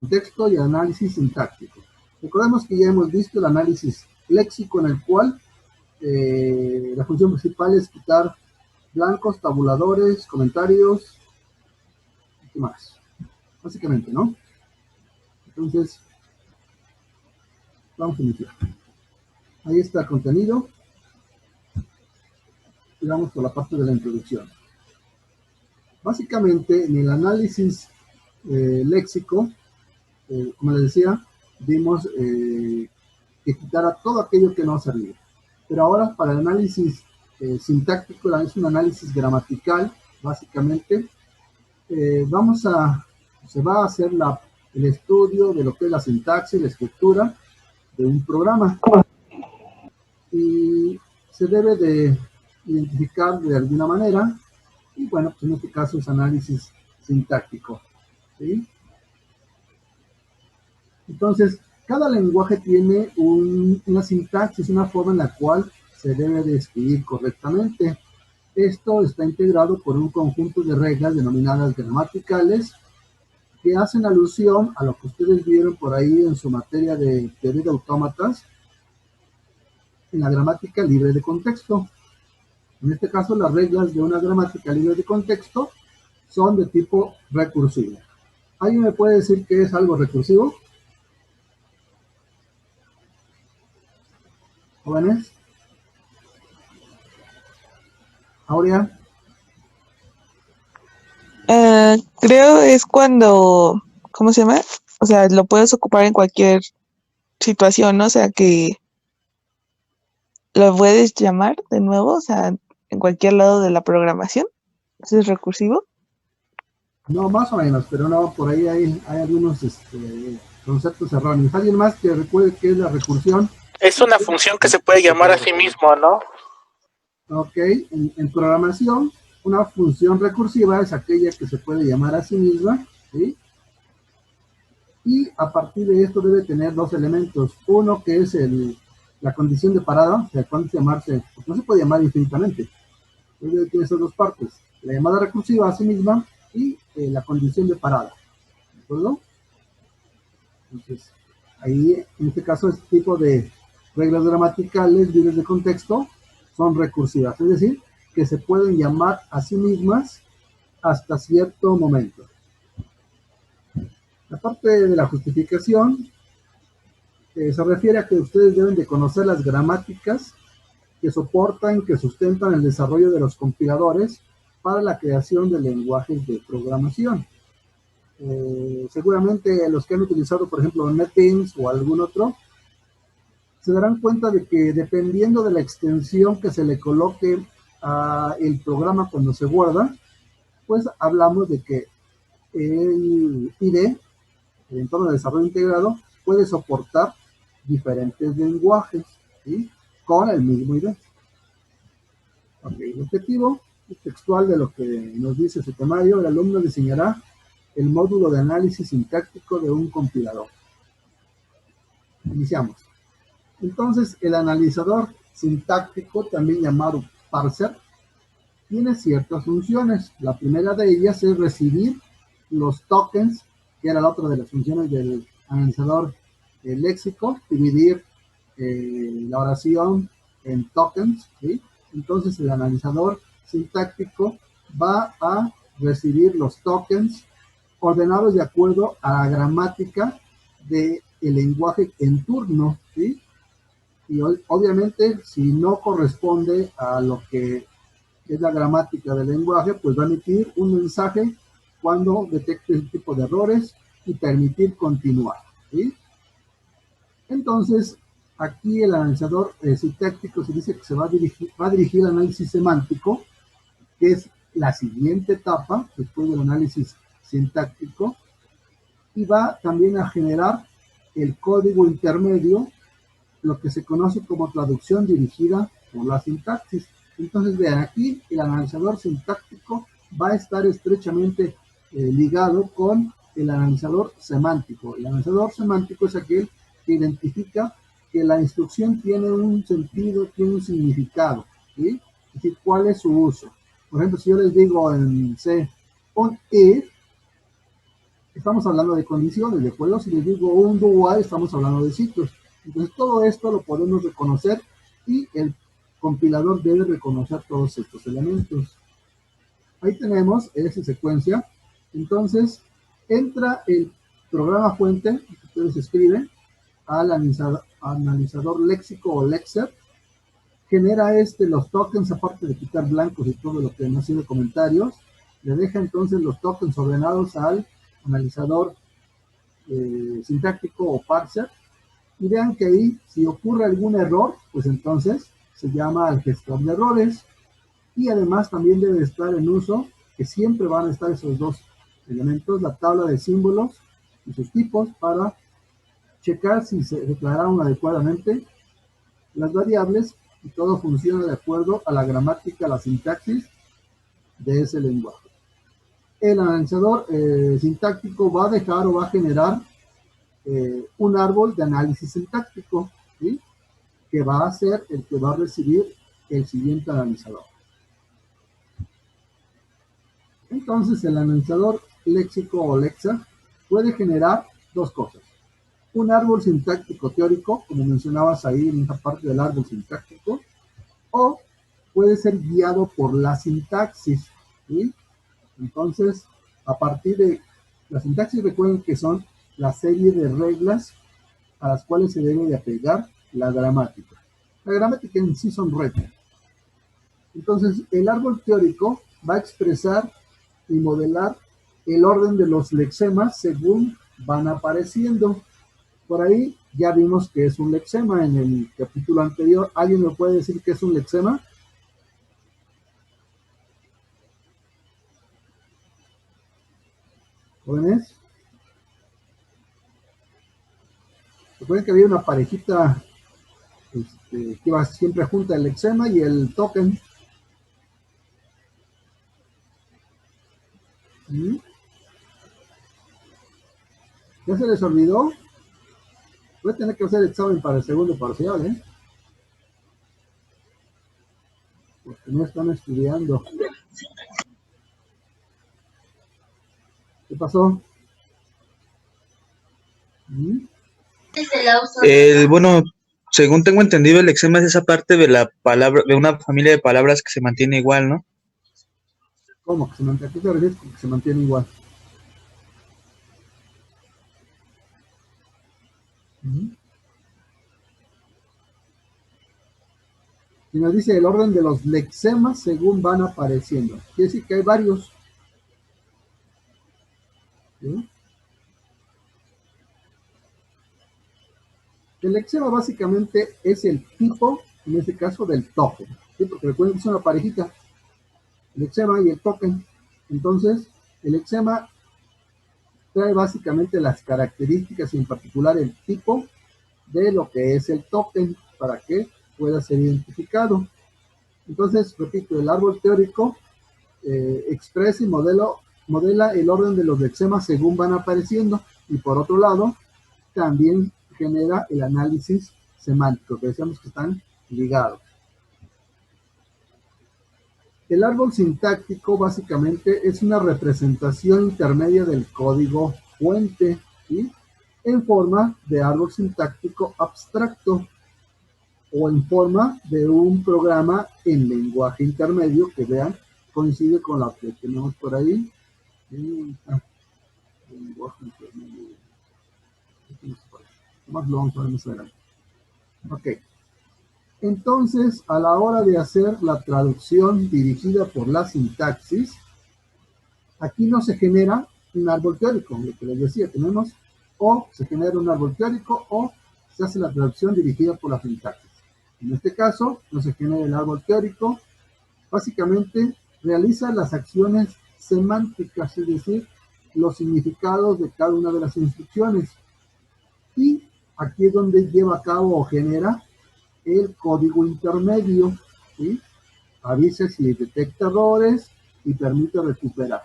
contexto y análisis sintáctico. Recordemos que ya hemos visto el análisis léxico, en el cual la función principal es quitar blancos, tabuladores, comentarios, y qué más, básicamente, ¿no? Entonces, vamos a iniciar. Ahí está el contenido. Y vamos por la parte de la introducción. Básicamente, en el análisis léxico, como les decía, vimos que quitara todo aquello que no servía. Pero ahora, para el análisis sintáctico, es un análisis gramatical, básicamente. Se va a hacer el estudio de lo que es la sintaxis, la escritura de un programa. Y se debe de identificar de alguna manera, y bueno, pues en este caso es análisis sintáctico, ¿sí? Entonces, cada lenguaje tiene una sintaxis, una forma en la cual se debe de escribir correctamente. Esto está integrado por un conjunto de reglas denominadas gramaticales, que hacen alusión a lo que ustedes vieron por ahí en su materia de teoría de autómatas, en la gramática libre de contexto. En este caso, las reglas de una gramática libre de contexto son de tipo recursivo. ¿Alguien me puede decir qué es algo recursivo? ¿Jóvenes? ¿Aurea? Creo es cuando, ¿cómo se llama? O sea, lo puedes ocupar en cualquier situación, ¿no? O sea, que lo puedes llamar de nuevo, o sea, en cualquier lado de la programación. ¿Eso es recursivo? No, más o menos, pero no, por ahí hay algunos conceptos erróneos. ¿Alguien más que recuerde qué es la recursión? Es una función que se puede llamar a sí mismo, ¿no? Ok, en programación, una función recursiva es aquella que se puede llamar a sí misma, ¿sí? Y a partir de esto debe tener dos elementos. Uno que es la condición de parada, o sea, cuando llamarse, no se puede llamar infinitamente. Debe tener esas dos partes. La llamada recursiva a sí misma y la condición de parada. ¿De acuerdo? Entonces, ahí, en este caso, este tipo de reglas gramaticales libres de contexto son recursivas, es decir, que se pueden llamar a sí mismas hasta cierto momento. La parte de la justificación se refiere a que ustedes deben de conocer las gramáticas que soportan, que sustentan el desarrollo de los compiladores para la creación de lenguajes de programación. Seguramente los que han utilizado, por ejemplo, NetBeans o algún otro, se darán cuenta de que dependiendo de la extensión que se le coloque al programa cuando se guarda, pues hablamos de que el IDE, el entorno de desarrollo integrado, puede soportar diferentes lenguajes, ¿sí? Con el mismo IDE. Okay, el objetivo textual de lo que nos dice su temario: el alumno diseñará el módulo de análisis sintáctico de un compilador. Iniciamos. Entonces, el analizador sintáctico, también llamado parser, tiene ciertas funciones. La primera de ellas es recibir los tokens, que era la otra de las funciones del analizador léxico, dividir la oración en tokens, ¿sí? Entonces el analizador sintáctico va a recibir los tokens ordenados de acuerdo a la gramática del lenguaje en turno, ¿sí? Y obviamente, si no corresponde a lo que es la gramática del lenguaje, pues va a emitir un mensaje cuando detecte ese tipo de errores y permitir continuar, ¿sí? Entonces, aquí el analizador sintáctico se dice que va a dirigir el análisis semántico, que es la siguiente etapa después del análisis sintáctico, y va también a generar el código intermedio, lo que se conoce como traducción dirigida por la sintaxis. Entonces, vean, aquí el analizador sintáctico va a estar estrechamente ligado con el analizador semántico. El analizador semántico es aquel que identifica que la instrucción tiene un sentido, tiene un significado, ¿sí? Es decir, ¿cuál es su uso? Por ejemplo, si yo les digo en C, un if, estamos hablando de condiciones, ¿de acuerdo? Si les digo un do while, estamos hablando de ciclos. Entonces, todo esto lo podemos reconocer y el compilador debe reconocer todos estos elementos. Ahí tenemos esa secuencia. Entonces, entra el programa fuente que ustedes escriben al analizador léxico o lexer, genera los tokens, aparte de quitar blancos y todo lo que no sirve comentarios, le deja entonces los tokens ordenados al analizador sintáctico o parser, y vean que ahí, si ocurre algún error, pues entonces se llama al gestor de errores, y además también debe estar en uso, que siempre van a estar esos dos elementos, la tabla de símbolos y sus tipos, para checar si se declararon adecuadamente las variables y todo funciona de acuerdo a la gramática, la sintaxis de ese lenguaje. El analizador sintáctico va a dejar o va a generar un árbol de análisis sintáctico, ¿sí? Que va a ser el que va a recibir el siguiente analizador. Entonces, el analizador léxico o lexa puede generar dos cosas. Un árbol sintáctico teórico, como mencionabas ahí en esta parte del árbol sintáctico, o puede ser guiado por la sintaxis, ¿sí? Entonces, a partir de la sintaxis, recuerden que son la serie de reglas a las cuales se debe de apegar la gramática. La gramática en sí son reglas. Entonces, el árbol teórico va a expresar y modelar el orden de los lexemas según van apareciendo. Por ahí ya vimos que es un lexema en el capítulo anterior. ¿Alguien me puede decir qué es un lexema? ¿Jóvenes? Recuerden que había una parejita que iba siempre junta, el lexema y el token. ¿Mm? ¿Ya se les olvidó? Voy a tener que hacer examen para el segundo parcial, ¿eh? Porque no están estudiando. ¿Qué pasó? ¿Mm? Bueno, según tengo entendido, el lexema es esa parte de la palabra, de una familia de palabras que se mantiene igual, ¿no? ¿Cómo que se mantiene? ¿A qué te refieres con que se mantiene igual? ¿Mm? Y nos dice el orden de los lexemas según van apareciendo. Quiere decir que hay varios. ¿Sí? El lexema básicamente es el tipo, en este caso, del token. ¿Sí? Porque recuerden que es una parejita. El lexema y el token. Entonces, el lexema trae básicamente las características y en particular el tipo de lo que es el token para que pueda ser identificado. Entonces, repito, el árbol teórico expresa y modela el orden de los lexemas según van apareciendo, y por otro lado, también genera el análisis semántico, que decíamos que están ligados. El árbol sintáctico básicamente es una representación intermedia del código fuente, ¿sí? En forma de árbol sintáctico abstracto o en forma de un programa en lenguaje intermedio que vean coincide con la que tenemos por ahí. Lenguaje intermedio. Más lo vamos a ver más adelante. Ok. Entonces, a la hora de hacer la traducción dirigida por la sintaxis, aquí no se genera un árbol teórico, lo que les decía, tenemos o se genera un árbol teórico o se hace la traducción dirigida por la sintaxis. En este caso, no se genera el árbol teórico, básicamente realiza las acciones semánticas, es decir, los significados de cada una de las instrucciones. Y aquí es donde lleva a cabo o genera el código intermedio, ¿sí? Avisa si detecta errores y permite recuperar.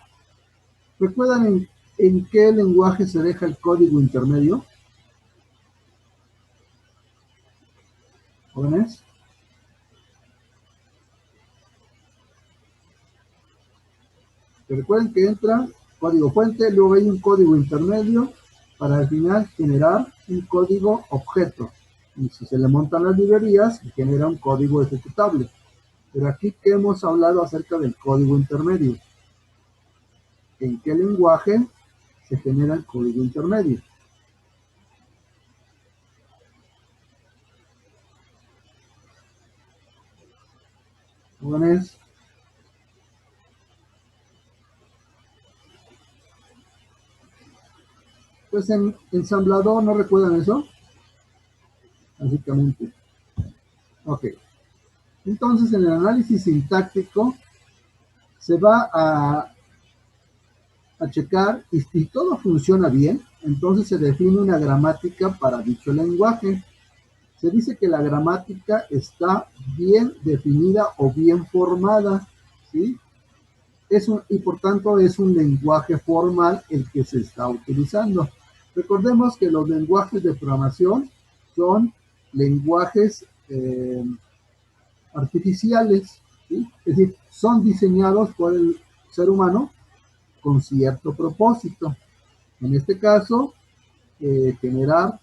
¿Recuerdan en qué lenguaje se deja el código intermedio? ¿Jóvenes? Recuerden que entra código fuente, luego hay un código intermedio para al final generar un código objeto. Y si se le montan las librerías, se genera un código ejecutable. Pero aquí que hemos hablado acerca del código intermedio. ¿En qué lenguaje se genera el código intermedio? Jóvenes, pues en ensamblador, ¿no recuerdan eso? Básicamente. Ok. Entonces, en el análisis sintáctico se va a checar y si todo funciona bien, entonces se define una gramática para dicho lenguaje. Se dice que la gramática está bien definida o bien formada, ¿sí? Y por tanto es un lenguaje formal el que se está utilizando. Recordemos que los lenguajes de programación son lenguajes artificiales, ¿sí? Es decir, son diseñados por el ser humano con cierto propósito. En este caso, generar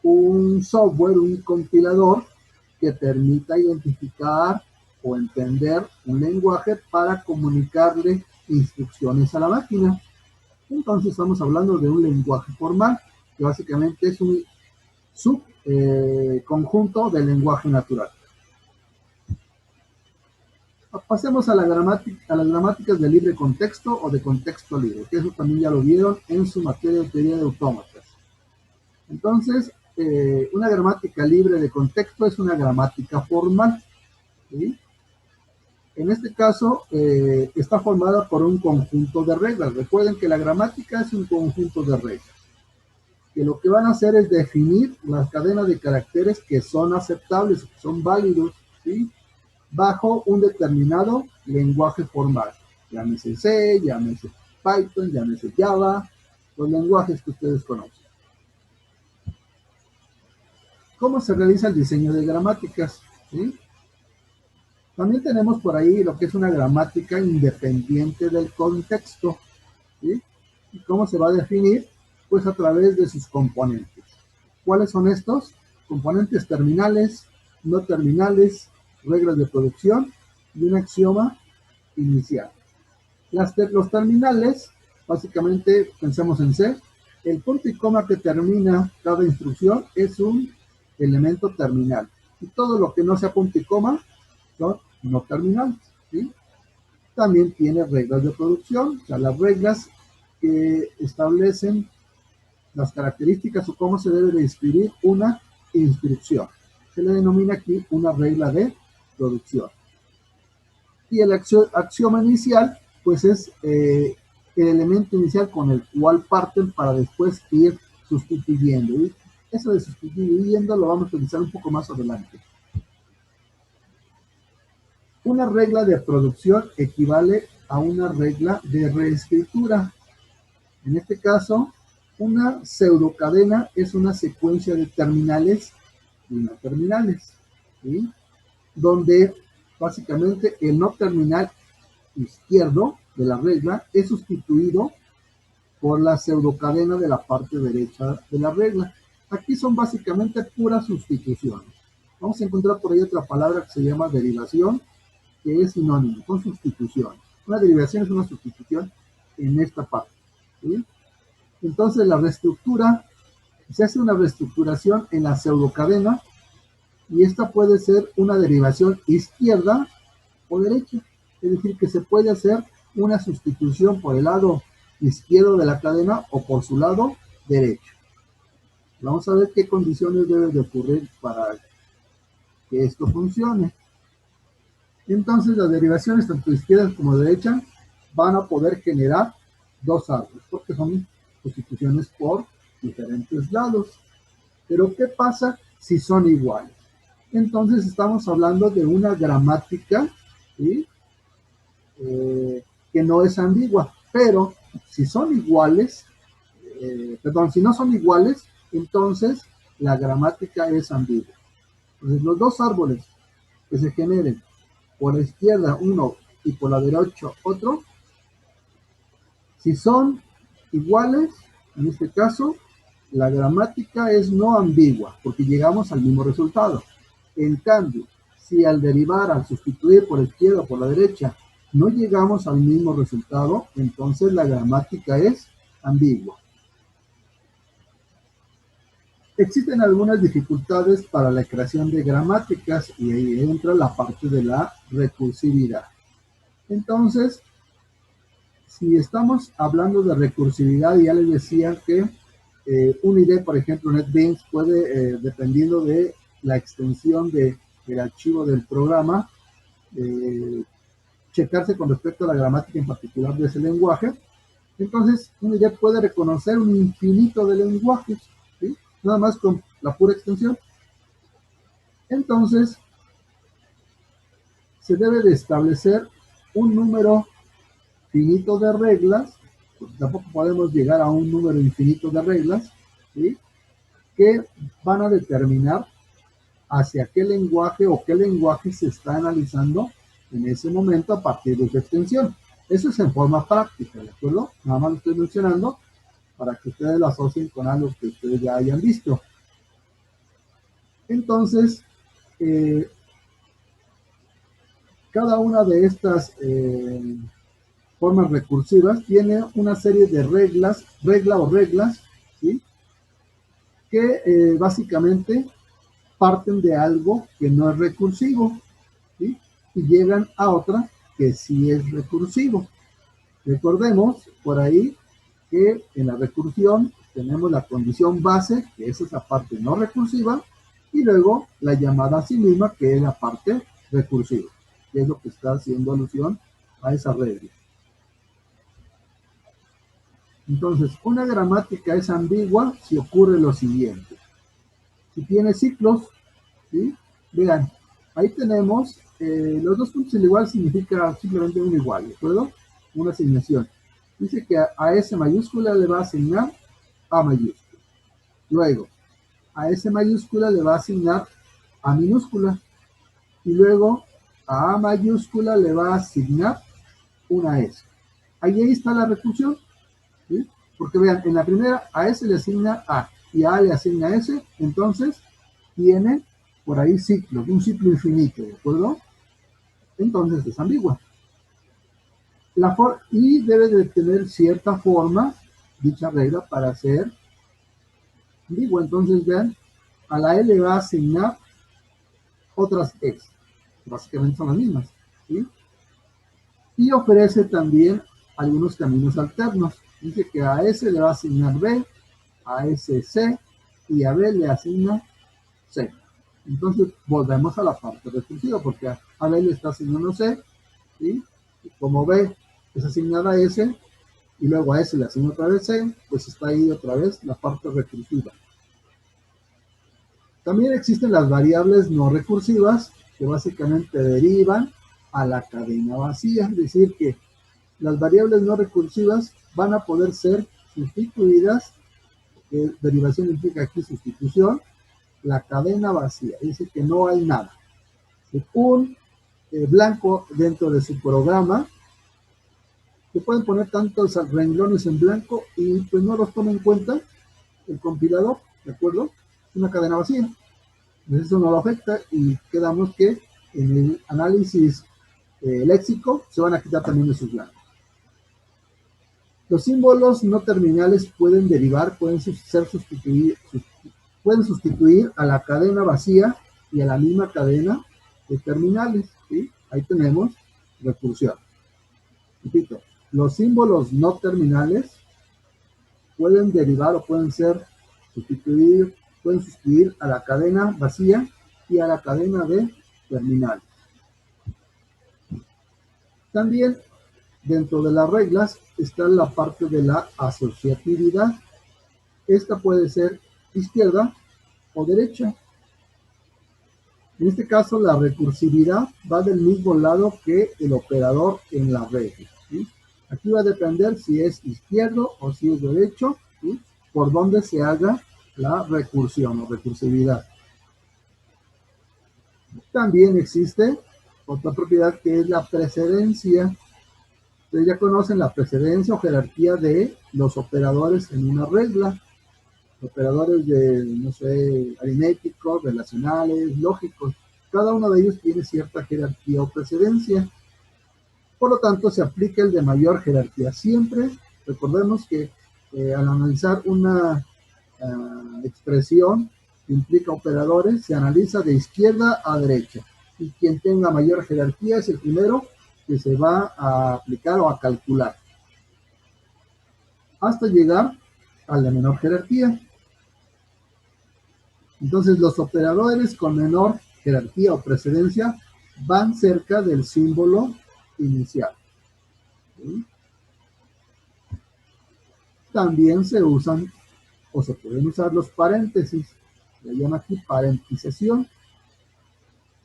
un software, un compilador que permita identificar o entender un lenguaje para comunicarle instrucciones a la máquina. Entonces estamos hablando de un lenguaje formal, que básicamente es un subconjunto del lenguaje natural. Pasemos a las gramáticas de libre contexto o de contexto libre, que eso también ya lo vieron en su materia de teoría de autómatas. Entonces, una gramática libre de contexto es una gramática formal, ¿sí? En este caso, está formada por un conjunto de reglas. Recuerden que la gramática es un conjunto de reglas, que lo que van a hacer es definir las cadenas de caracteres que son aceptables, que son válidos, ¿sí? Bajo un determinado lenguaje formal. Llámese C, llámese Python, llámese Java, los lenguajes que ustedes conocen. ¿Cómo se realiza el diseño de gramáticas? ¿Sí? También tenemos por ahí lo que es una gramática independiente del contexto. ¿Sí? ¿Y cómo se va a definir? Pues a través de sus componentes. ¿Cuáles son estos? Componentes terminales, no terminales, reglas de producción y un axioma inicial. Los terminales, básicamente, pensemos en C, el punto y coma que termina cada instrucción es un elemento terminal. Y todo lo que no sea punto y coma son no terminales, ¿sí? También tiene reglas de producción, o sea, las reglas que establecen las características o cómo se debe de escribir una instrucción. Se le denomina aquí una regla de producción. Y el axioma inicial, pues es el elemento inicial con el cual parten para después ir sustituyendo. Y eso de sustituyendo lo vamos a utilizar un poco más adelante. Una regla de producción equivale a una regla de reescritura. En este caso, una pseudocadena es una secuencia de terminales y no terminales, ¿sí? Donde básicamente el no terminal izquierdo de la regla es sustituido por la pseudocadena de la parte derecha de la regla. Aquí son básicamente puras sustituciones. Vamos a encontrar por ahí otra palabra que se llama derivación, que es sinónimo, son sustituciones. Una derivación es una sustitución en esta parte, ¿sí? Entonces la reestructura, se hace una reestructuración en la pseudocadena y esta puede ser una derivación izquierda o derecha. Es decir, que se puede hacer una sustitución por el lado izquierdo de la cadena o por su lado derecho. Vamos a ver qué condiciones deben de ocurrir para que esto funcione. Entonces las derivaciones tanto izquierda como derecha van a poder generar dos árboles, porque son sustituciones por diferentes lados. Pero ¿qué pasa si son iguales? Entonces estamos hablando de una gramática, ¿sí? Que no es ambigua, pero si son iguales, si no son iguales, entonces la gramática es ambigua. Entonces los dos árboles que se generen por la izquierda uno y por la derecha otro, Si son iguales, en este caso, la gramática es no ambigua, porque llegamos al mismo resultado. En cambio, si al derivar, al sustituir por la izquierda o por la derecha, no llegamos al mismo resultado, entonces la gramática es ambigua. Existen algunas dificultades para la creación de gramáticas y ahí entra la parte de la recursividad. Entonces, si estamos hablando de recursividad, ya les decía que un ID, por ejemplo, NetBeans puede, dependiendo de la extensión del archivo del programa, checarse con respecto a la gramática en particular de ese lenguaje. Entonces, un ID puede reconocer un infinito de lenguajes, ¿sí? Nada más con la pura extensión. Entonces, se debe de establecer un número finito de reglas, porque tampoco podemos llegar a un número infinito de reglas, ¿sí? Que van a determinar hacia qué lenguaje o qué lenguaje se está analizando en ese momento a partir de su extensión. Eso es en forma práctica, ¿de acuerdo? Nada más lo estoy mencionando para que ustedes lo asocien con algo que ustedes ya hayan visto. Entonces, cada una de estas formas recursivas tiene una serie de reglas, ¿sí? Que básicamente parten de algo que no es recursivo, ¿sí? Y llegan a otra que sí es recursivo. Recordemos por ahí que en la recursión tenemos la condición base, que es esa parte no recursiva, y luego la llamada a sí misma, que es la parte recursiva, que es lo que está haciendo alusión a esa regla. Entonces, una gramática es ambigua si ocurre lo siguiente. Si tiene ciclos, ¿sí? Vean, ahí tenemos los dos puntos igual significa simplemente un igual, ¿de acuerdo? Una asignación. Dice que a S mayúscula le va a asignar A mayúscula. Luego, a S mayúscula le va a asignar A minúscula. Y luego, a A mayúscula le va a asignar una S. Ahí está la recursión, ¿sí? Porque vean, en la primera a S le asigna A y a le asigna S, entonces tiene por ahí ciclos, un ciclo infinito, ¿de acuerdo? Entonces es ambigua. Y debe de tener cierta forma, dicha regla, para ser ambigua. Entonces vean, a la L va a asignar otras X, básicamente son las mismas, ¿sí? Y ofrece también algunos caminos alternos. Dice que a S le va a asignar B, a S C y a B le asigna C. Entonces volvemos a la parte recursiva porque a B le está asignando C, ¿sí? Y como B es asignada a S y luego a S le asigna otra vez C, pues está ahí otra vez la parte recursiva. También existen las variables no recursivas que básicamente derivan a la cadena vacía, es decir que las variables no recursivas van a poder ser sustituidas, derivación implica aquí sustitución, la cadena vacía, es decir que no hay nada. Un blanco dentro de su programa, se pueden poner tantos renglones en blanco y pues no los toma en cuenta el compilador, ¿de acuerdo? Es una cadena vacía. Entonces eso no lo afecta y quedamos que en el análisis léxico se van a quitar también esos blancos. Los símbolos no terminales pueden derivar, pueden sustituir a la cadena vacía y a la misma cadena de terminales, ¿sí? Ahí tenemos recursión. Repito, los símbolos no terminales pueden derivar o pueden sustituir a la cadena vacía y a la cadena de terminales. También dentro de las reglas está la parte de la asociatividad. Esta puede ser izquierda o derecha. En este caso, la recursividad va del mismo lado que el operador en la regla, ¿sí? Aquí va a depender si es izquierdo o si es derecho, ¿sí? Por donde se haga la recursión o recursividad. También existe otra propiedad que es la precedencia. Ustedes ya conocen la precedencia o jerarquía de los operadores en una regla. Operadores de, no sé, aritméticos, relacionales, lógicos. Cada uno de ellos tiene cierta jerarquía o precedencia. Por lo tanto, se aplica el de mayor jerarquía. Siempre recordemos que al analizar una expresión que implica operadores, se analiza de izquierda a derecha. Y quien tenga mayor jerarquía es el primero que se va a aplicar o a calcular, hasta llegar al de menor jerarquía. Entonces, los operadores con menor jerarquía o precedencia van cerca del símbolo inicial. ¿Sí? También se usan o se pueden usar los paréntesis. Le llama aquí parentización.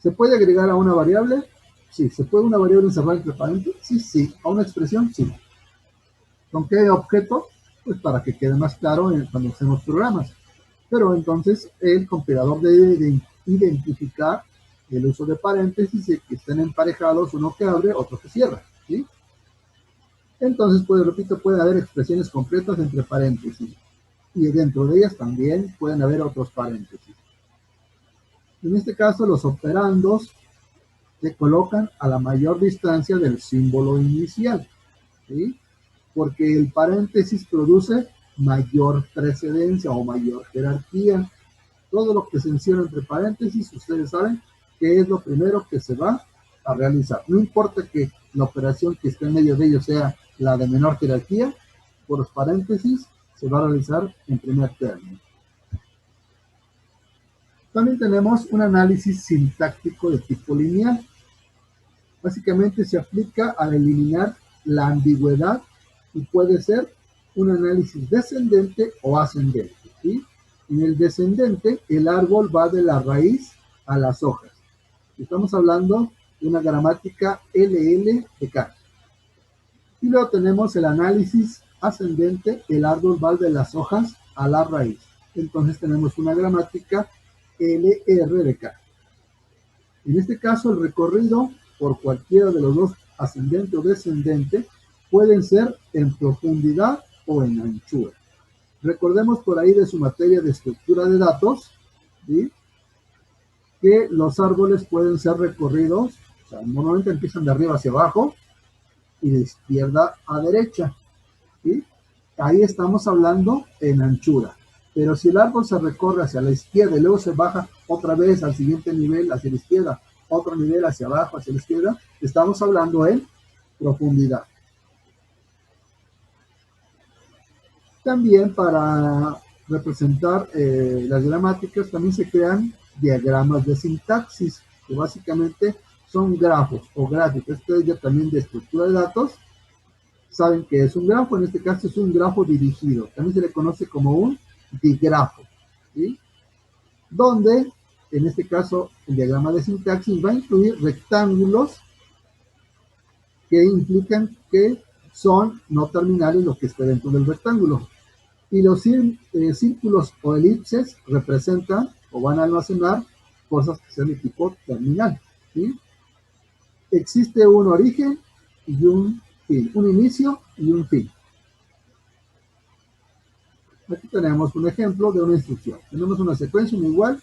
¿Se puede agregar a una variable? Sí. ¿Se puede una variable encerrar entre paréntesis? Sí. ¿A una expresión? Sí. ¿Con qué objeto? Pues para que quede más claro cuando hacemos programas. Pero entonces el compilador debe identificar el uso de paréntesis y que estén emparejados, uno que abre, otro que cierra, ¿sí? Entonces, pues, repito, puede haber expresiones completas entre paréntesis y dentro de ellas también pueden haber otros paréntesis. En este caso, los operandos se colocan a la mayor distancia del símbolo inicial, ¿sí? Porque el paréntesis produce mayor precedencia o mayor jerarquía. Todo lo que se encierra entre paréntesis, ustedes saben que es lo primero que se va a realizar. No importa que la operación que esté en medio de ellos sea la de menor jerarquía, por los paréntesis se va a realizar en primer término. También tenemos un análisis sintáctico de tipo lineal. Básicamente se aplica al eliminar la ambigüedad y puede ser un análisis descendente o ascendente, ¿sí? En el descendente, el árbol va de la raíz a las hojas. Estamos hablando de una gramática LLDK. Y luego tenemos el análisis ascendente, el árbol va de las hojas a la raíz. Entonces tenemos una gramática LRDK. En este caso, el recorrido por cualquiera de los dos, ascendente o descendente, pueden ser en profundidad o en anchura. Recordemos por ahí de su materia de estructura de datos, ¿sí?, que los árboles pueden ser recorridos, o sea, normalmente empiezan de arriba hacia abajo y de izquierda a derecha, ¿sí? Ahí estamos hablando en anchura. Pero si el árbol se recorre hacia la izquierda y luego se baja otra vez al siguiente nivel hacia la izquierda, otro nivel hacia abajo hacia la izquierda, estamos hablando en profundidad. También para representar las gramáticas también se crean diagramas de sintaxis, que básicamente son grafos o gráficos. Ustedes ya también de estructura de datos saben que es un grafo, en este caso es un grafo dirigido. También se le conoce como un digrafo, ¿sí? Donde, en este caso, el diagrama de sintaxis va a incluir rectángulos que implican que son no terminales lo que está dentro del rectángulo. Y los círculos o elipses representan o van a almacenar cosas que sean de tipo terminal, ¿sí? Existe un origen y un fin, un inicio y un fin. Aquí tenemos un ejemplo de una instrucción. Tenemos una secuencia, un igual,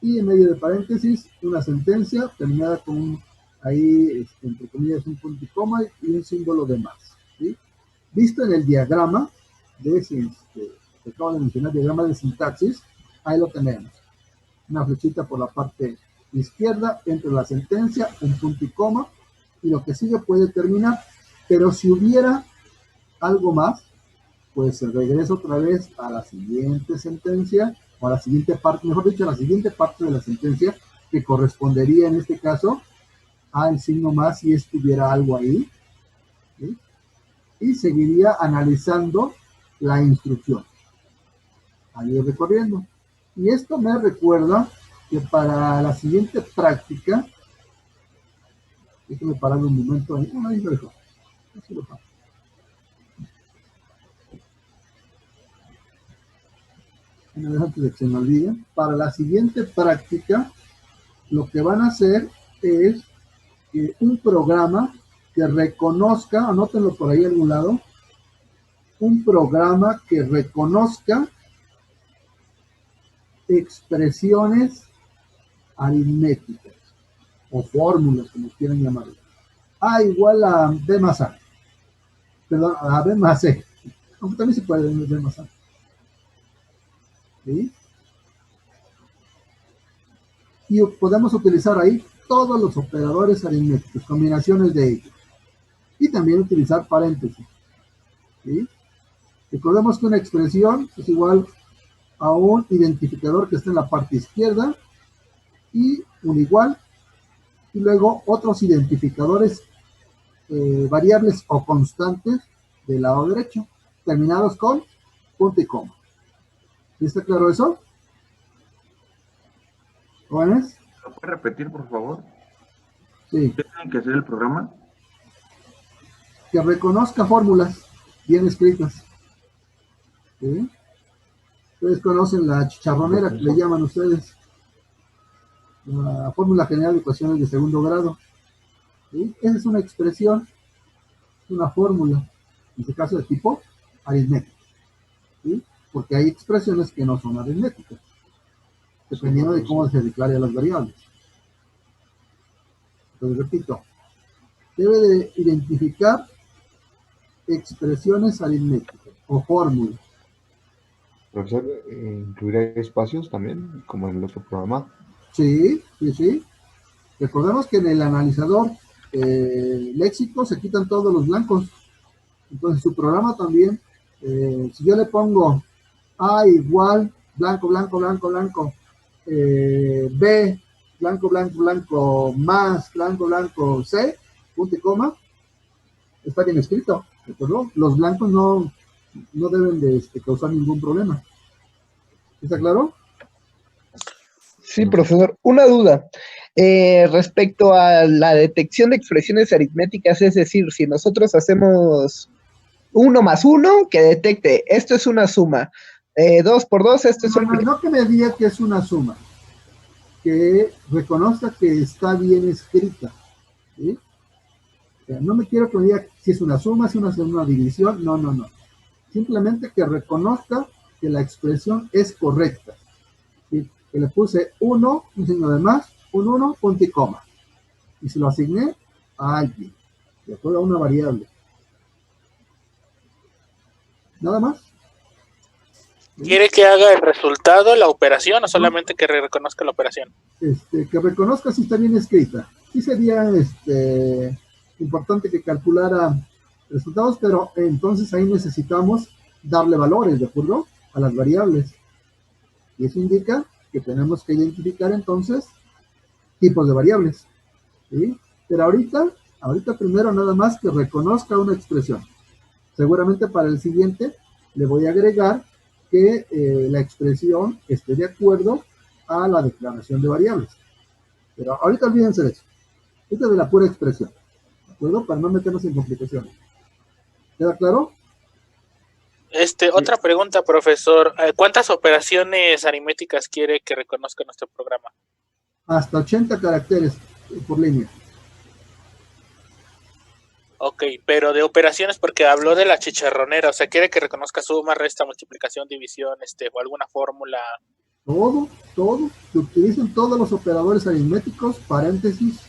y en medio de paréntesis una sentencia terminada con un, ahí, entre comillas, un punto y coma y un símbolo de más, ¿sí? Visto en el diagrama que acabo de mencionar, diagrama de sintaxis, ahí lo tenemos. Una flechita por la parte izquierda, entre la sentencia, un punto y coma, y lo que sigue puede terminar. Pero si hubiera algo más, pues se regresa otra vez a la siguiente sentencia, o a la siguiente parte, mejor dicho, a la siguiente parte de la sentencia, que correspondería en este caso al signo más si estuviera algo ahí, ¿sí? Y seguiría analizando la instrucción. Ahí recorriendo. Y esto me recuerda que para la siguiente práctica, déjeme parar un momento ahí, ahí lo dejo. Así lo paso. Antes de que se me olvide, para la siguiente práctica, lo que van a hacer es que un programa que reconozca, anótenlo por ahí a algún lado, un programa que reconozca expresiones aritméticas o fórmulas, como quieran llamarlo. A igual a B más A. Perdón, a B más C. Aunque también se puede B más A. ¿Sí? Y podemos utilizar ahí todos los operadores aritméticos, combinaciones de ellos. Y también utilizar paréntesis. ¿Sí? Recordemos que una expresión es igual a un identificador que está en la parte izquierda y un igual, y luego otros identificadores variables o constantes del lado derecho, terminados con punto y coma. ¿Está claro eso? ¿Jóvenes? ¿Lo puede repetir, por favor? Sí. ¿Qué tiene que hacer el programa? Que reconozca fórmulas bien escritas. ¿Sí? Ustedes conocen la chicharronera que le llaman ustedes, la fórmula general de ecuaciones de segundo grado. ¿Sí? Esa es una expresión, una fórmula, en este caso de tipo aritmético. ¿Sí? Porque hay expresiones que no son aritméticas, dependiendo de cómo se declaren las variables. Entonces, repito, debe de identificar expresiones aritméticas o fórmulas. Profesor, ¿incluirá espacios también, como en el otro programa? Sí, sí, sí. Recordemos que en el analizador léxico se quitan todos los blancos. Entonces su programa también, si yo le pongo A igual blanco, blanco, blanco, blanco, B, blanco, blanco, blanco, más, blanco, blanco, C, punto y coma, está bien escrito, ¿de acuerdo? Los blancos no deben de causar ningún problema. ¿Está claro? Sí, profesor. Una duda. Respecto a la detección de expresiones aritméticas, es decir, si nosotros hacemos 1 más 1, que detecte, esto es una suma. 2 por 2, esto es una... No que me diga que es una suma, que reconozca que está bien escrita. ¿Sí? O sea, no me quiero que me diga si es una suma, si es una división, no. Simplemente que reconozca que la expresión es correcta. ¿Sí? Que le puse 1, un signo de más, un 1, punto y coma. Y se lo asigné a alguien, de acuerdo a una variable. Nada más. ¿Quiere que haga el resultado, la operación, o solamente que reconozca la operación? Que reconozca si está bien escrita. Sí sería importante que calculara resultados, pero entonces ahí necesitamos darle valores, ¿de acuerdo? A las variables. Y eso indica que tenemos que identificar entonces tipos de variables. ¿Sí? Pero ahorita primero nada más que reconozca una expresión. Seguramente para el siguiente le voy a agregar que la expresión esté de acuerdo a la declaración de variables. Pero ahorita olvídense de eso. Esto es de la pura expresión. ¿De acuerdo? Para no meternos en complicaciones. ¿Queda claro? Otra pregunta, profesor. ¿Cuántas operaciones aritméticas quiere que reconozca nuestro programa? Hasta 80 caracteres por línea. Ok, pero de operaciones, porque habló de la chicharronera, o sea, quiere que reconozca suma, resta, multiplicación, división, o alguna fórmula. Todo, que utilicen todos los operadores aritméticos, paréntesis.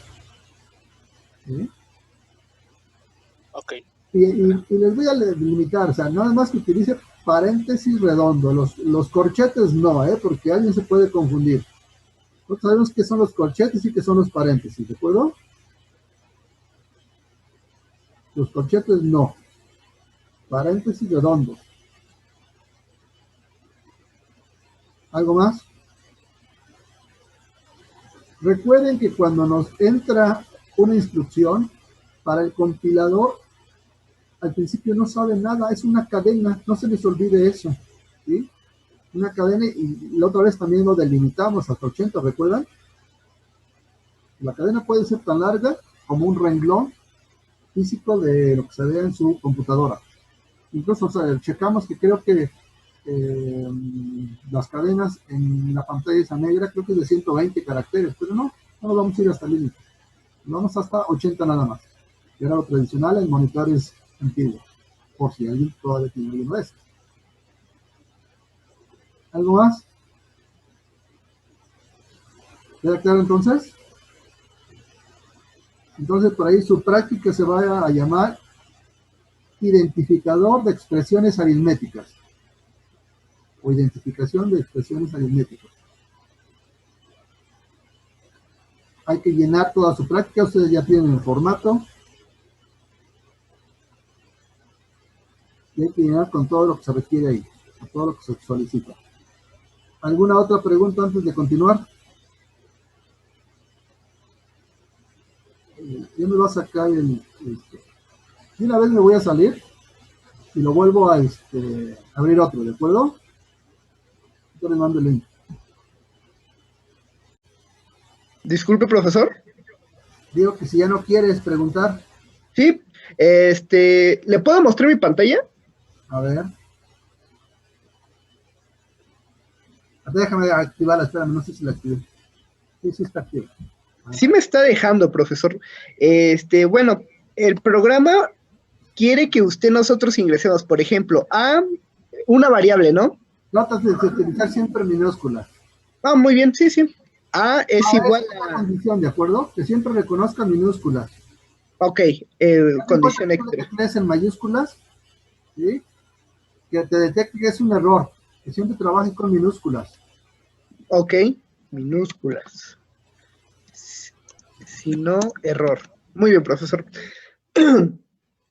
¿Sí? Ok. Y les voy a limitar, o sea, nada más que utilice paréntesis redondo, los corchetes no, porque alguien se puede confundir. Nosotros sabemos qué son los corchetes y qué son los paréntesis, ¿de acuerdo? Los corchetes no. Paréntesis redondo. ¿Algo más? Recuerden que cuando nos entra una instrucción, para el compilador, al principio no sabe nada, es una cadena, no se les olvide eso. ¿Sí? Una cadena, y la otra vez también lo delimitamos hasta 80, ¿recuerdan? La cadena puede ser tan larga como un renglón físico de lo que se vea en su computadora. Incluso, o sea, checamos que creo que las cadenas en la pantalla esa negra creo que es de 120 caracteres, pero no nos vamos a ir hasta el límite. Vamos hasta 80 nada más. que era lo tradicional en monitores antiguos, por si alguien todavía tiene uno de esos. ¿Algo más? ¿Queda claro entonces? Entonces por ahí su práctica se va a llamar identificador de expresiones aritméticas o identificación de expresiones aritméticas. Hay que llenar toda su práctica, ustedes ya tienen el formato. Y hay que llenar con todo lo que se requiere ahí, con todo lo que se solicita. ¿Alguna otra pregunta antes de continuar? Yo me voy a sacar y una vez me voy a salir y lo vuelvo a abrir otro, ¿de acuerdo? Yo le mando el link. Disculpe, profesor. Digo que si ya no quieres preguntar, Sí, ¿le puedo mostrar mi pantalla? a ver. Déjame activarla, espérame, no sé si la activé. Sí, sí está activa. Sí me está dejando, profesor. Bueno, el programa quiere que nosotros ingresemos, por ejemplo, a una variable, ¿no? Tratas de utilizar siempre minúsculas. Ah, muy bien, sí, sí. A es igual Es una a... condición, ¿de acuerdo? Que siempre reconozcan minúsculas. Ok, condición extra. Que crees en mayúsculas, ¿sí? Que te detecte que es un error, que siempre trabaje con minúsculas. Ok, minúsculas. Si no, error. Muy bien, profesor.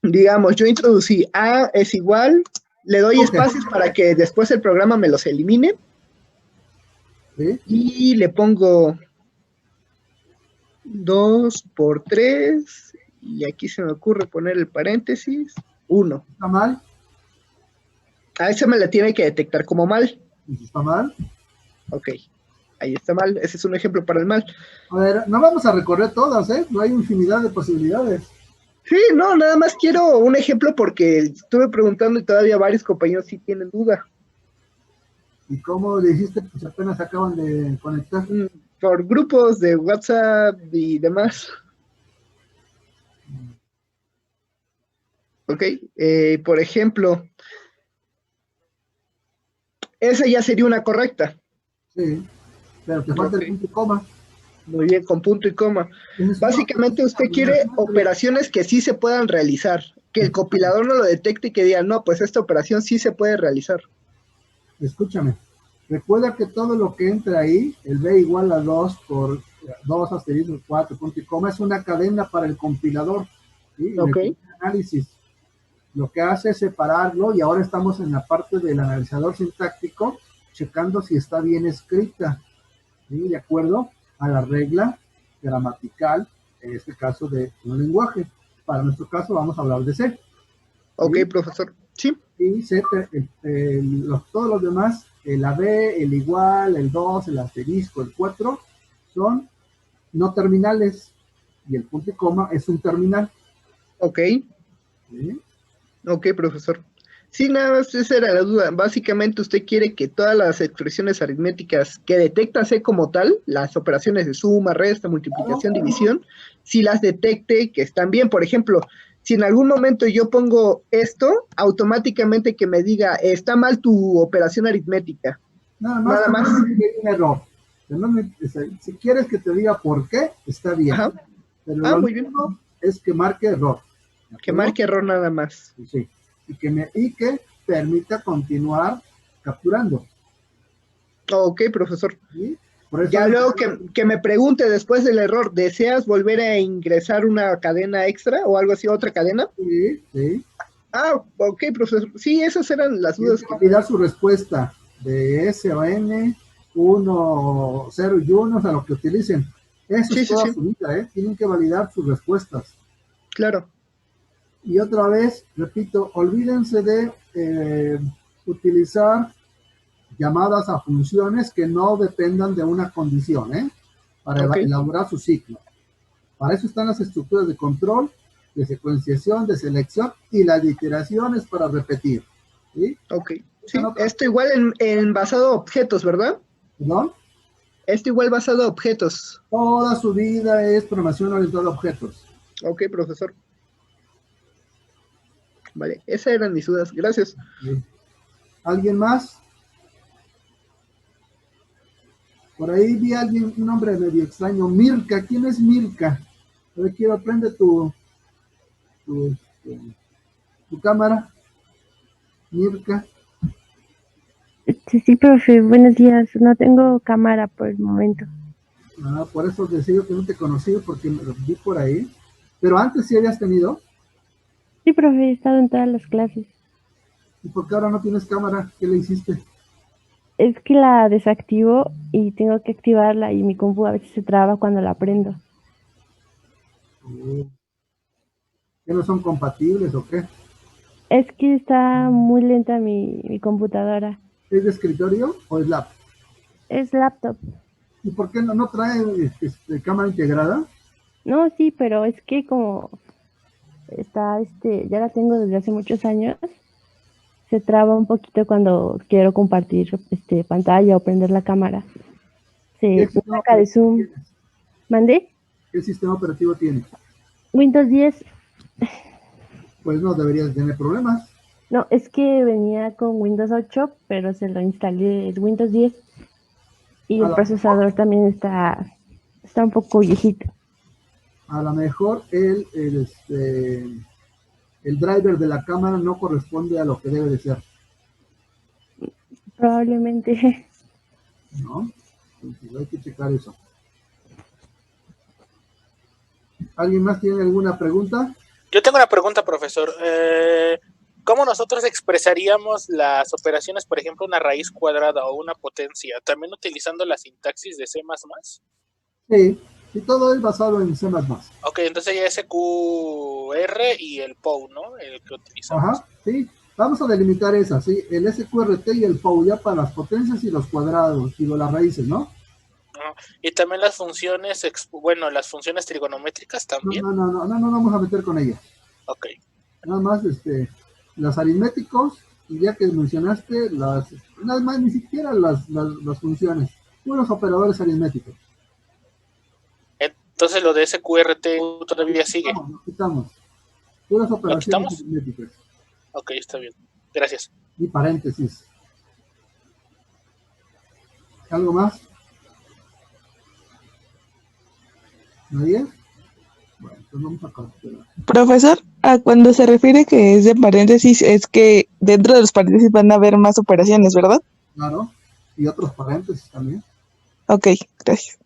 Digamos, yo introducí A es igual, le doy espacios para que después el programa me los elimine. ¿Sí? Y le pongo 2 por 3, y aquí se me ocurre poner el paréntesis, 1. ¿Está mal? A esa me la tiene que detectar como mal. ¿Y si está mal? Ok, ahí está mal, ese es un ejemplo para el mal. A ver, no vamos a recorrer todas, ¿eh? No hay infinidad de posibilidades. Sí, no, nada más quiero un ejemplo porque estuve preguntando y todavía varios compañeros sí tienen duda. ¿Y cómo le hiciste? Pues apenas acaban de conectar. Por grupos de WhatsApp y demás. Ok, por ejemplo, esa ya sería una correcta. Sí, pero te falta el punto y coma. Muy bien, con punto y coma. Básicamente usted quiere operaciones que sí se puedan realizar, que el compilador no lo detecte y que diga, no, pues esta operación sí se puede realizar. Escúchame, recuerda que todo lo que entra ahí, el b igual a 2 por 2 asterisco 4 punto y coma, es una cadena para el compilador. ¿Sí? Ok. El análisis lo que hace es separarlo y ahora estamos en la parte del analizador sintáctico, checando si está bien escrita, ¿sí? De acuerdo a la regla gramatical, en este caso de un lenguaje. Para nuestro caso vamos a hablar de C. Ok, ¿sí? profesor. Sí. Y C, todos los demás, el AB, el igual, el 2, el asterisco, el 4, son no terminales. Y el punto y coma es un terminal. Ok. ¿Sí? Ok, profesor. Sí, nada más esa era la duda. Básicamente usted quiere que todas las expresiones aritméticas que detecta C como tal, las operaciones de suma, resta, multiplicación, división, si las detecte que están bien. Por ejemplo, si en algún momento yo pongo esto, automáticamente que me diga, está mal tu operación aritmética. Nada más. Hay un error. Si quieres que te diga por qué, está bien. Ajá. Pero lo muy bien. único es que marque error. Que marque error nada más. Sí. Y que permita continuar capturando. Ok, profesor. ¿Sí? Por eso Ya luego que me pregunte después del error, ¿deseas volver a ingresar una cadena extra o algo así, otra cadena? Sí, sí. Ah, ok, profesor. Sí, esas eran las dudas. Tienen que validar su respuesta de S o N, 1, 0 y 1, o sea, lo que utilicen. Eso es toda su vida, ¿eh? Tienen que validar sus respuestas. Claro. Y otra vez, repito, olvídense de utilizar llamadas a funciones que no dependan de una condición, ¿eh? Para elaborar su ciclo. Para eso están las estructuras de control, de secuenciación, de selección y las iteraciones para repetir. ¿Sí? Ok. Sí, esto igual en basado a objetos, ¿verdad? ¿Perdón? Esto igual basado a objetos. Toda su vida es programación orientada a objetos. Ok, profesor. Vale, esas eran mis dudas. Gracias. ¿Alguien más? Por ahí vi a alguien, un nombre medio extraño. Mirka, ¿quién es Mirka? A ver, quiero prende tu cámara. Mirka. Sí, profe, buenos días. No tengo cámara por el momento. Ah, por eso decía que no te conocí, porque me lo vi por ahí. Pero antes sí habías tenido. Sí, profe, he estado en todas las clases. ¿Y por qué ahora no tienes cámara? ¿Qué le hiciste? Es que la desactivo y tengo que activarla y mi compu a veces se traba cuando la prendo. ¿Que no son compatibles o qué? Es que está muy lenta mi computadora. ¿Es de escritorio o es laptop? Es laptop. ¿Y por qué no trae cámara integrada? No, sí, pero es que como está, ya la tengo desde hace muchos años, se traba un poquito cuando quiero compartir pantalla o prender la cámara. ¿Qué Se sistema saca de operativo Zoom. tienes? ¿Mandé? ¿Qué sistema operativo tienes? Windows 10. Pues no deberías tener problemas. No, es que venía con Windows 8, pero se lo instalé el Windows 10 y A el lo procesador también está un poco viejito. A lo mejor el driver de la cámara no corresponde a lo que debe de ser, Probablemente. ¿no? Entonces hay que checar eso. ¿Alguien más tiene alguna pregunta? Yo tengo una pregunta, profesor. ¿Cómo nosotros expresaríamos las operaciones, por ejemplo, una raíz cuadrada o una potencia? ¿También utilizando la sintaxis de C++? Sí, y todo es basado en C++. Ok, entonces ya SQR y el POW, ¿no? El que utilizamos. Ajá, sí. Vamos a delimitar esas, ¿sí? El SQRT y el POW ya para las potencias y los cuadrados, y las raíces, ¿no? Y también las funciones, las funciones trigonométricas también. No vamos a meter con ellas. Ok. Nada más, los aritméticos, y ya que mencionaste, nada más ni siquiera las funciones, puros operadores aritméticos. Entonces lo de SQRT todavía sigue. Lo quitamos. Puras operaciones quitamos? aritméticas. Ok, está bien. Gracias. Y paréntesis. ¿Algo más? ¿Nadie? Bueno, pues vamos a continuar. Profesor, a cuando se refiere que es de paréntesis, es que dentro de los paréntesis van a haber más operaciones, ¿verdad? Claro. Y otros paréntesis también. Ok, gracias.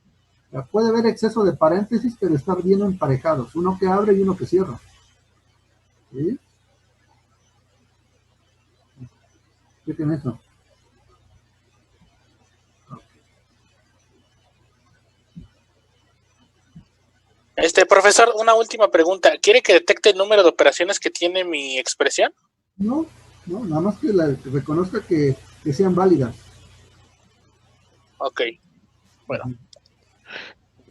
Ya puede haber exceso de paréntesis, pero estar bien emparejados. Uno que abre y uno que cierra. ¿Sí? Chequen eso. Profesor, una última pregunta. ¿Quiere que detecte el número de operaciones que tiene mi expresión? No, nada más que que reconozca que sean válidas. Ok, bueno.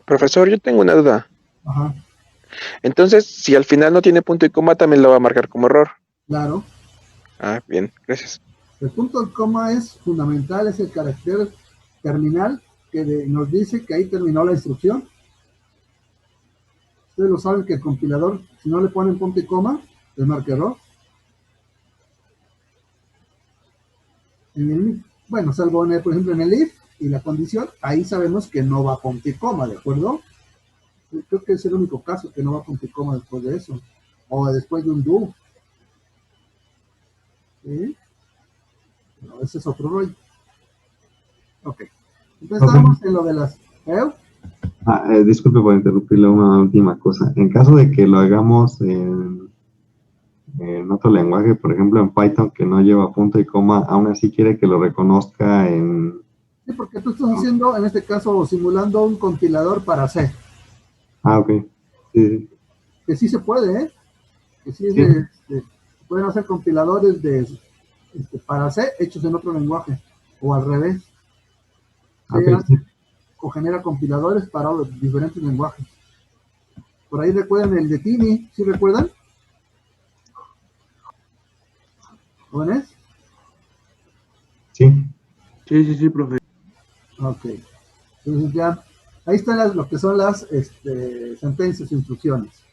Profesor, yo tengo una duda. Ajá. Entonces, si al final no tiene punto y coma, también lo va a marcar como error. Claro. Ah, bien, gracias. El punto y coma es fundamental, es el carácter terminal que nos dice que ahí terminó la instrucción. Ustedes lo saben que el compilador, si no le ponen punto y coma, les marca error. Bueno, salvo por ejemplo en el if y la condición, ahí sabemos que no va punto y coma, ¿de acuerdo? Creo que es el único caso que no va punto y coma después de eso. O después de un do. ¿Sí? No, ese es otro rollo. Ok. Entonces estamos en lo de las... Disculpe por interrumpirle una última cosa. En caso de que lo hagamos en otro lenguaje, por ejemplo en Python, que no lleva punto y coma, aún así quiere que lo reconozca en... Sí, porque tú estás haciendo, en este caso, simulando un compilador para C. Ah, ok. Sí. Que sí se puede, ¿eh? Que sí, Sí. pueden hacer compiladores para C hechos en otro lenguaje, o al revés. Okay. O genera compiladores para los diferentes lenguajes. Por ahí recuerdan el de Tini, ¿sí recuerdan? ¿Jóvenes? Sí. Sí, profe. Ok. Entonces ya, ahí están lo que son las sentencias e instrucciones.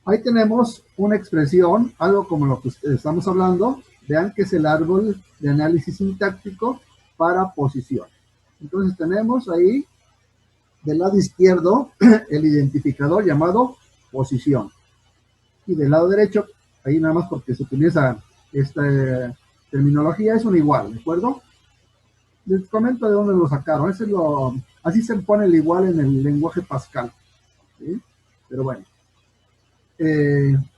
Ahí tenemos una expresión, algo como lo que estamos hablando. Vean que es el árbol de análisis sintáctico para posición. Entonces tenemos ahí del lado izquierdo el identificador llamado posición. Y del lado derecho, ahí nada más porque se utiliza esta terminología, es un igual, ¿de acuerdo? Les comento de dónde lo sacaron. Así se pone el igual en el lenguaje Pascal, ¿sí? Pero bueno.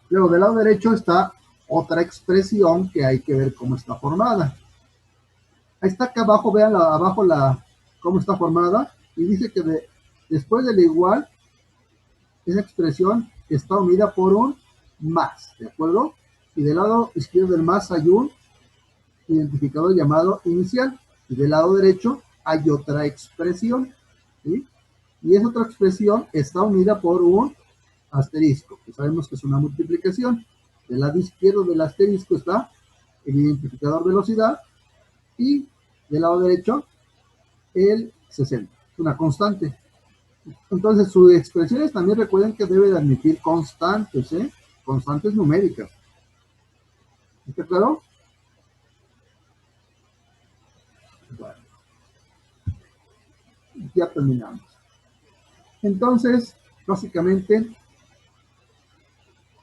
Luego del lado derecho está otra expresión que hay que ver cómo está formada. Ahí está acá abajo, vean abajo cómo está formada, y dice que después del igual, esa expresión está unida por un más, ¿de acuerdo? Y del lado izquierdo del más hay un identificador llamado inicial, y del lado derecho hay otra expresión, ¿sí? Y esa otra expresión está unida por un asterisco, que sabemos que es una multiplicación. Del lado izquierdo del asterisco está el identificador velocidad, y del lado derecho el 60, una constante. Entonces sus expresiones también recuerden que debe de admitir constantes, constantes numéricas. ¿Está claro? Bueno, ya terminamos. Entonces, básicamente,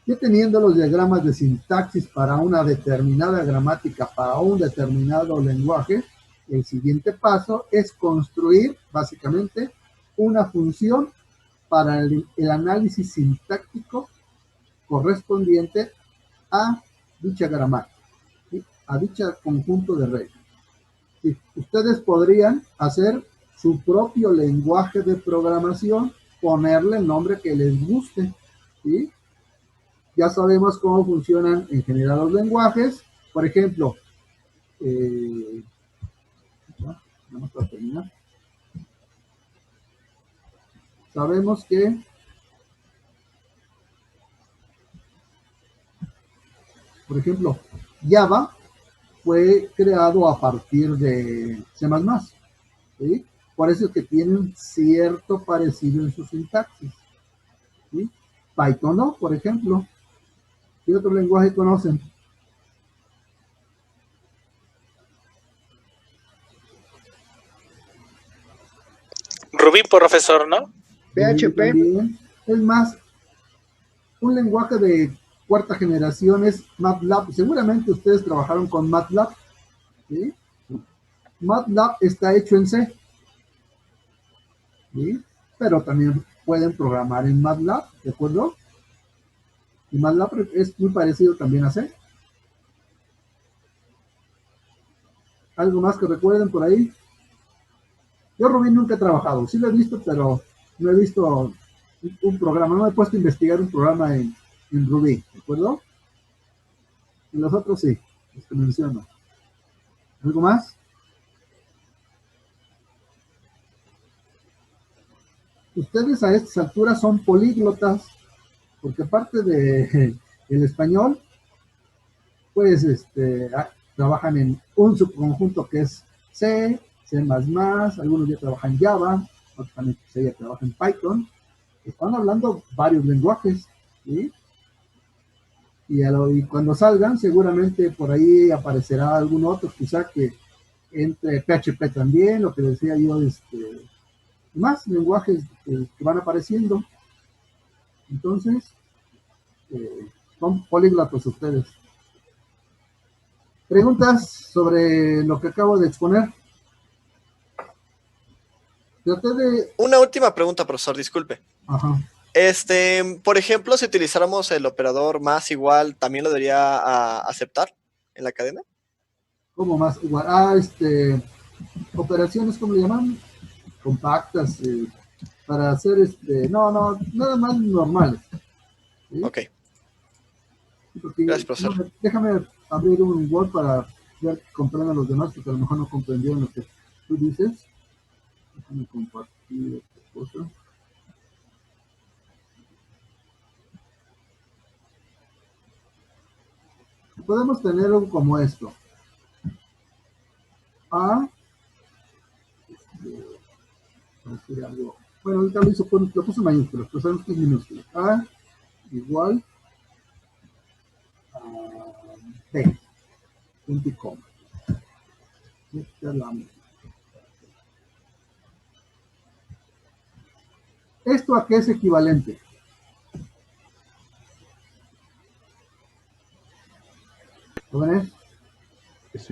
ya teniendo los diagramas de sintaxis para una determinada gramática, para un determinado lenguaje, el siguiente paso es construir, básicamente, una función para el análisis sintáctico correspondiente a dicha gramática, ¿sí? A dicho conjunto de reglas. ¿Sí? Ustedes podrían hacer su propio lenguaje de programación, ponerle el nombre que les guste, ¿sí? Ya sabemos cómo funcionan en general los lenguajes. Por ejemplo, vamos a terminar. Sabemos que por ejemplo, Java fue creado a partir de C++, ¿sí? Por eso es que tienen cierto parecido en su sintaxis, ¿sí? Python no, por ejemplo. ¿Qué otro lenguaje conocen? Ruby, profesor, ¿no? PHP. También. Es más, un lenguaje de cuarta generación es MATLAB. Seguramente ustedes trabajaron con MATLAB, ¿sí? MATLAB está hecho en C, ¿sí? Pero también pueden programar en MATLAB, ¿de acuerdo? Y MATLAB es muy parecido también a C. ¿Algo más que recuerden por ahí? Yo Ruby nunca he trabajado, sí lo he visto, pero no he visto un programa, no me he puesto a investigar un programa en Ruby, ¿de acuerdo? Y los otros sí, los que menciono. ¿Algo más? Ustedes a estas alturas son políglotas, porque aparte de el español, pues trabajan en un subconjunto que es C, C++, algunos ya trabajan Java, otros también ya trabajan Python. Están hablando varios lenguajes, ¿sí? Y cuando salgan, seguramente por ahí aparecerá algún otro, quizá que entre PHP también, lo que decía yo, más lenguajes que van apareciendo. Entonces, son políglotos ustedes. ¿Preguntas sobre lo que acabo de exponer? Una última pregunta, profesor, disculpe. Ajá. Por ejemplo, si utilizáramos el operador más igual, ¿también lo debería aceptar en la cadena? ¿Cómo más igual? Operaciones, ¿cómo le llaman? Compactas, para hacer no, nada más normales, ¿sí? Ok. Porque, gracias, profesor. Déjame abrir un Word para ver que comprendan los demás, porque a lo mejor no comprendieron lo que tú dices. Déjame compartir esta cosa. Podemos tener algo como esto. Bueno, ahorita lo puse en mayúsculas, pero sabemos que es minúsculo. A igual P, punto y coma. ¿Esto a qué es equivalente? ¿Jóvenes?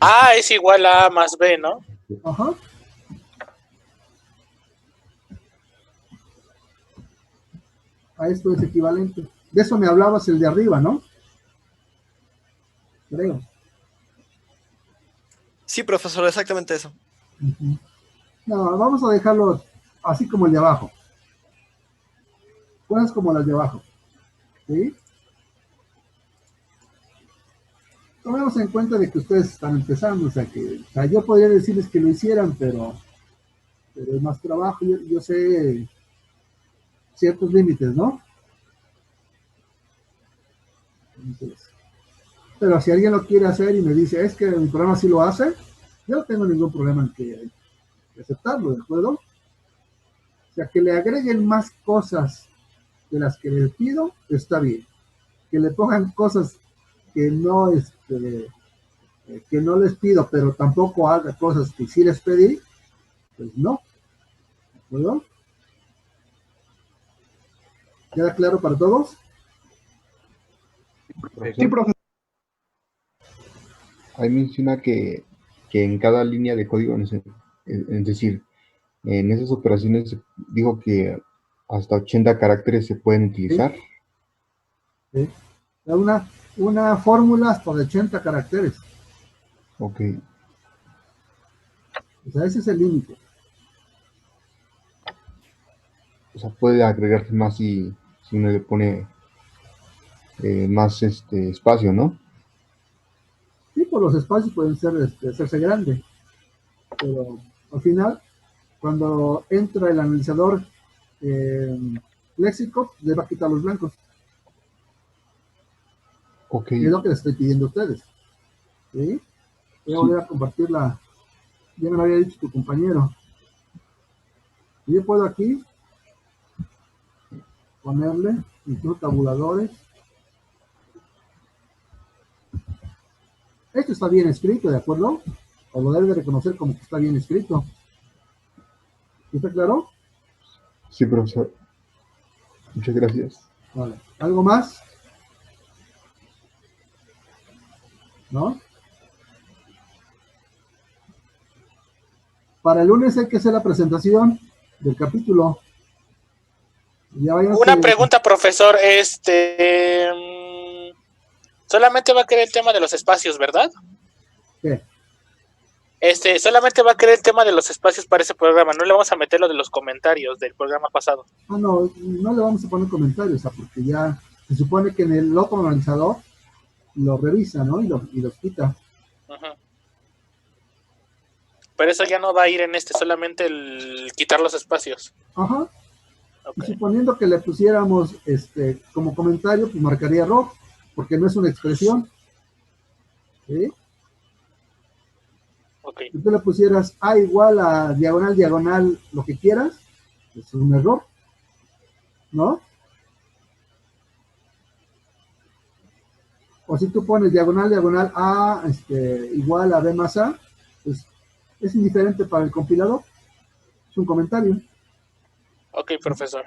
A es igual a A más B, ¿no? Ajá. A esto es equivalente. De eso me hablabas el de arriba, ¿no? Creo. Sí, profesor, exactamente eso. Uh-huh. No, vamos a dejarlo así como el de abajo. Cosas como las de abajo. ¿Sí? Tomemos en cuenta de que ustedes están empezando, o sea, yo podría decirles que lo hicieran, pero es más trabajo. Yo sé ciertos límites, ¿no? Entonces, pero si alguien lo quiere hacer y me dice, es que mi programa sí lo hace, yo no tengo ningún problema en que aceptarlo, ¿de acuerdo? O sea, que le agreguen más cosas de las que les pido, está bien. Que le pongan cosas que no les pido, pero tampoco haga cosas que sí les pedí, pues no. ¿De acuerdo? ¿Queda claro para todos? Sí, profesor. Ahí menciona que en cada línea de código, es decir, en esas operaciones dijo que hasta 80 caracteres se pueden utilizar. Sí. Una fórmula hasta de 80 caracteres. Ok. O sea, ese es el límite. O sea, puede agregarse más si uno le pone más espacio, ¿no? Sí, por los espacios pueden hacerse grande. Pero al final, cuando entra el analizador léxico, le va a quitar los blancos. Ok. Es lo que les estoy pidiendo a ustedes. ¿Sí? Voy a volver a compartirla. Ya me lo había dicho tu compañero. Y yo puedo aquí ponerle incluso tabuladores. Esto está bien escrito, ¿de acuerdo? O lo debe de reconocer como que está bien escrito. ¿Está claro? Sí, profesor. Muchas gracias. Vale. ¿Algo más? ¿No? Para el lunes hay que hacer la presentación del capítulo. Una pregunta, profesor. Solamente va a querer el tema de los espacios, ¿verdad? ¿Qué? Solamente va a querer el tema de los espacios para ese programa. No le vamos a meter lo de los comentarios del programa pasado. Ah, no le vamos a poner comentarios, porque ya se supone que en el otro analizador lo revisa, ¿no? Y los quita. Uh-huh. Pero eso ya no va a ir en solamente el quitar los espacios. Ajá. Okay. Y suponiendo que le pusiéramos como comentario, pues marcaría error, porque no es una expresión. ¿Sí? Okay. Si tú le pusieras A igual a diagonal, diagonal, lo que quieras, pues es un error, ¿no? O si tú pones diagonal, diagonal A igual a B más A, pues es indiferente para el compilador. Es un comentario. Ok, profesor.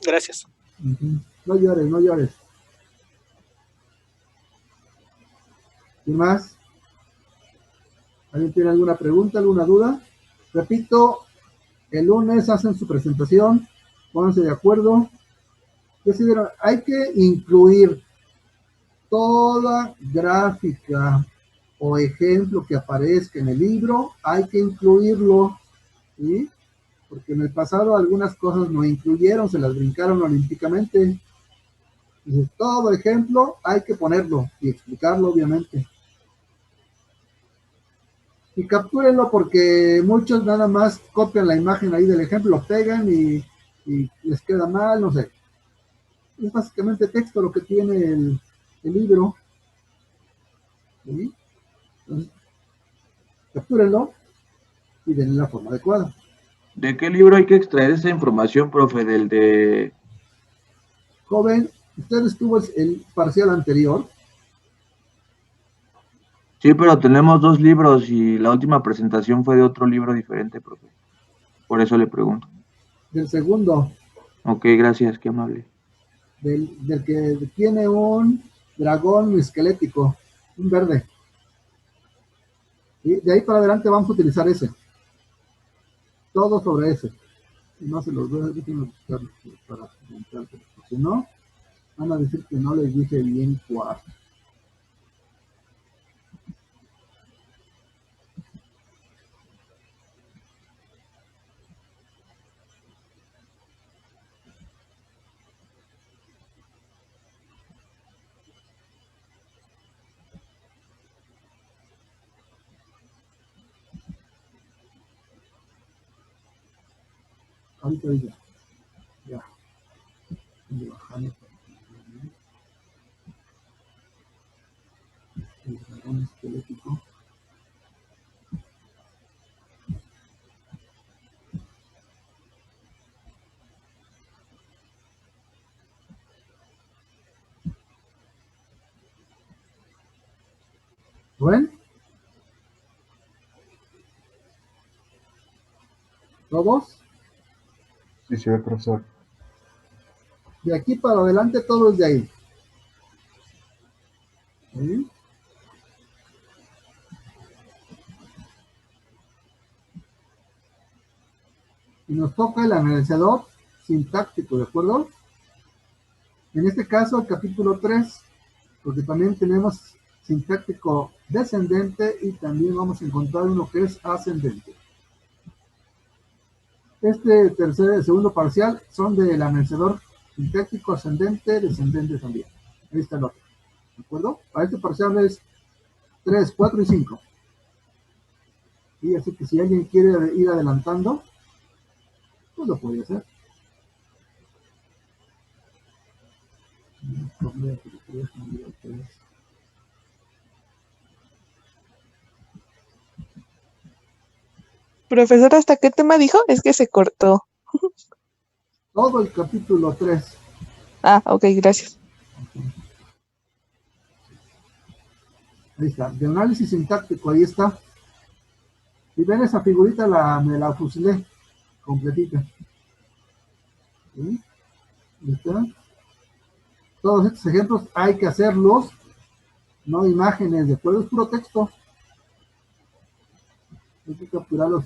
Gracias. Uh-huh. No llores, no llores. ¿Qué más? ¿Alguien tiene alguna pregunta, alguna duda? Repito, el lunes hacen su presentación, pónganse de acuerdo. Decidieron, hay que incluir toda gráfica o ejemplo que aparezca en el libro, hay que incluirlo, ¿sí? Porque en el pasado algunas cosas no incluyeron, se las brincaron olímpicamente. Entonces, todo ejemplo hay que ponerlo y explicarlo, obviamente. Y captúrenlo porque muchos nada más copian la imagen ahí del ejemplo, lo pegan y les queda mal, no sé. Es básicamente texto lo que tiene el libro. ¿Sí? Entonces, captúrenlo y denle la forma adecuada. ¿De qué libro hay que extraer esa información, profe? Del de... Joven, usted estuvo el parcial anterior. Sí, pero tenemos 2 libros y la última presentación fue de otro libro diferente, profe. Por eso le pregunto. Del segundo, Ok, gracias, qué amable. del que tiene un dragón esquelético, un verde. Y de ahí para adelante vamos a utilizar ese. Todo sobre ese. No se los voy a buscar para comentar, porque si no, van a decir que no les dije bien cuál. Ahorita ya. Ya. Voy bajando. El dragón esquelético. ¿Lo ven? ¿Todos? Sí, se ve, profesor. De aquí para adelante todo es de ahí. ¿Sí? Y nos toca el analizador sintáctico, ¿de acuerdo? En este caso, el capítulo 3, porque también tenemos sintáctico descendente y también vamos a encontrar uno que es ascendente. Este segundo parcial son del analizador sintáctico ascendente, descendente también. Ahí está el otro. ¿De acuerdo? Para este parcial es 3, 4 y 5. Y así que si alguien quiere ir adelantando, pues lo puede hacer. Profesor, ¿hasta qué tema dijo? Es que se cortó. Todo el capítulo 3. Ah, ok, gracias. Ahí está. De análisis sintáctico, ahí está. Y ven esa figurita, me la fusilé completita. ¿Sí? Ahí está. Todos estos ejemplos hay que hacerlos, no imágenes, de acuerdo, es puro texto. Hay que capturarlos.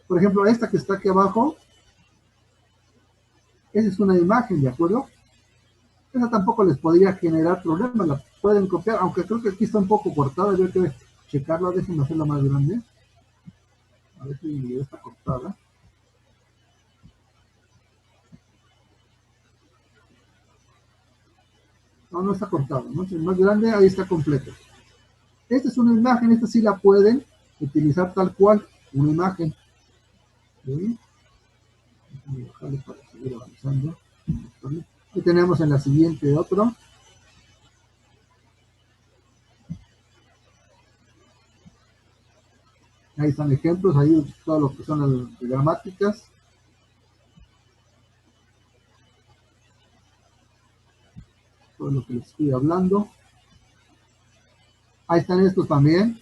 Por ejemplo, esta que está aquí abajo, esa es una imagen, ¿de acuerdo? Esa tampoco les podría generar problemas, la pueden copiar, aunque creo que aquí está un poco cortada, hay que checarla, déjenme hacerla más grande. A ver si está cortada. No, no está cortada, ¿no? Si es más grande, ahí está completa. Esta es una imagen, esta sí la pueden utilizar tal cual, una imagen. ¿Sí? Voy a bajarle para seguir avanzando. Y tenemos en la siguiente otro. Ahí están ejemplos, ahí todo lo que son las gramáticas. Todo lo que les estoy hablando. Ahí están estos también.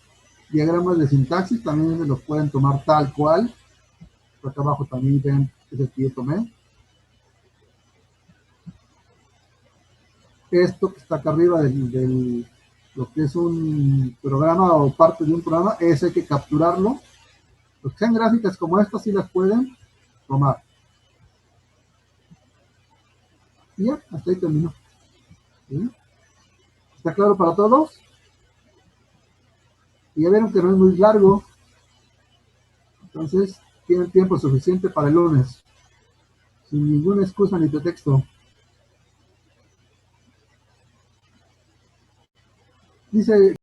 Diagramas de sintaxis, también los pueden tomar tal cual. Por acá abajo también ven ese que yo tomé. Esto que está acá arriba lo que es un programa o parte de un programa, ese hay que capturarlo. Los que sean gráficas como estas sí las pueden tomar. Y ya, hasta ahí terminó. ¿Sí? ¿Está claro para todos? Y ya vieron que no es muy largo. Entonces, tienen tiempo suficiente para el lunes. Sin ninguna excusa ni pretexto. Dice